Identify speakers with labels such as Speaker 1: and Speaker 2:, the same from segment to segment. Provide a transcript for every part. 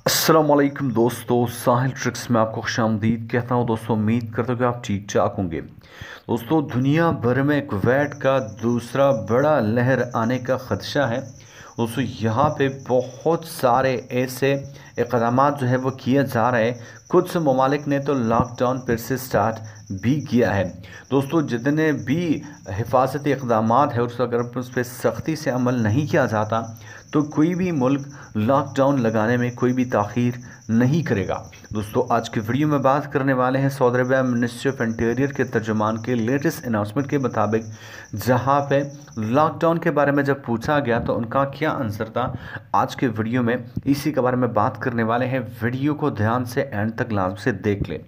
Speaker 1: अस्सलाम वालेकुम दोस्तों, साहिल ट्रिक्स में आपको खुशामदीद कहता हूँ। दोस्तों उम्मीद करता हूँ कि आप ठीक ठाक होंगे। दोस्तों दुनिया भर में कुवैत का दूसरा बड़ा लहर आने का ख़दशा है। दोस्तों यहाँ पे बहुत सारे ऐसे इक़दाम जो है वो किए जा रहे हैं। कुछ ममालिक ने तो लॉकडाउन फिर से स्टार्ट भी किया है। दोस्तों जितने भी हिफाजती इक़दाम है उस अगर उस पर सख्ती से अमल नहीं किया जाता तो कोई भी मुल्क लॉकडाउन लगाने में कोई भी ताख़ीर नहीं करेगा। दोस्तों आज की वीडियो में बात करने वाले हैं Saudi Arab ministry of interior के तर्जुमान के लेटेस्ट अनाउंसमेंट के मुताबिक, जहां पे लॉकडाउन के बारे में जब पूछा गया तो उनका क्या आंसर था। आज के वीडियो में इसी के बारे में बात करने वाले हैं। वीडियो को ध्यान से एंड तक लाजमी से देख लें।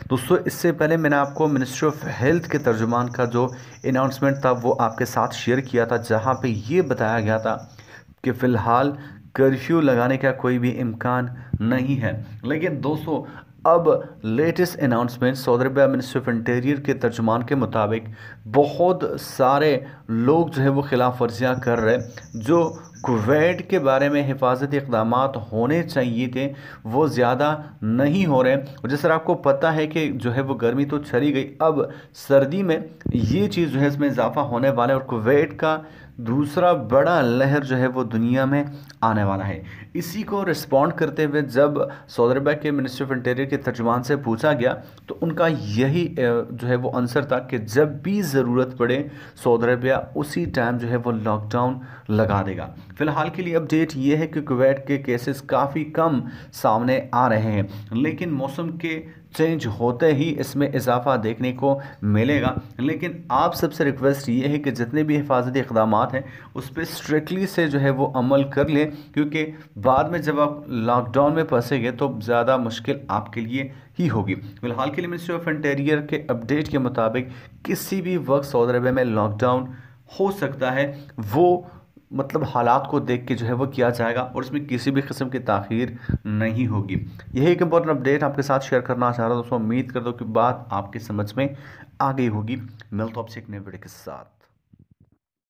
Speaker 1: दोस्तों इससे पहले मैंने आपको मिनिस्ट्री ऑफ हेल्थ के तर्जुमान का जो अनाउंसमेंट था वो आपके साथ शेयर किया था, जहाँ पे ये बताया गया था कि फ़िलहाल कर्फ्यू लगाने का कोई भी इम्कान नहीं है। लेकिन दोस्तों अब latest announcement Saudi Arab ministry of interior के तर्जुमान के मुताबिक बहुत सारे लोग जो है वो खिलाफ वर्जियाँ कर रहे हैं। जो कुवैत के बारे में हिफाजती इक़दाम होने चाहिए थे वो ज़्यादा नहीं हो रहे हैं। और जिस तरह आपको पता है कि जो है वो गर्मी तो चली गई, अब सर्दी में ये चीज़ जो है इसमें इजाफा होने वाला है और कुवैत का दूसरा बड़ा लहर जो है वो दुनिया में आने वाला है। इसी को रिस्पॉन्ड करते हुए जब सऊदी अरब के मिनिस्ट्री ऑफ इंटीरियर के तर्जुमान से पूछा गया तो उनका यही जो है वो आंसर था कि जब भी ज़रूरत पड़े सऊदी अरबिया उसी टाइम जो है वो लॉकडाउन लगा देगा। फ़िलहाल के लिए अपडेट ये है कि कुवैत के केसेस काफ़ी कम सामने आ रहे हैं, लेकिन मौसम के चेंज होते ही इसमें इजाफा देखने को मिलेगा। लेकिन आप सबसे रिक्वेस्ट ये है कि जितने भी हिफाजती इक़दाम हैं उस पर स्ट्रिक्टली से जो है वो अमल कर लें, क्योंकि बाद में जब आप लॉकडाउन में फंसेंगे तो ज़्यादा मुश्किल आपके लिए ही होगी। फिलहाल के लिए मिनिस्ट्री ऑफ इंटीरियर के अपडेट के मुताबिक किसी भी वक्त सऊदी अरब में लॉकडाउन हो सकता है। वो मतलब हालात को देख के जो है वो किया जाएगा और इसमें किसी भी किस्म की ताख़ीर नहीं होगी। यही एक इंपॉर्टेंट अपडेट आपके साथ शेयर करना चाह रहा हूँ। दोस्तों उम्मीद करता हूँ कि बात आपके समझ में आ गई होगी। मिलता हूं आपसे एक नए वीडियो के साथ।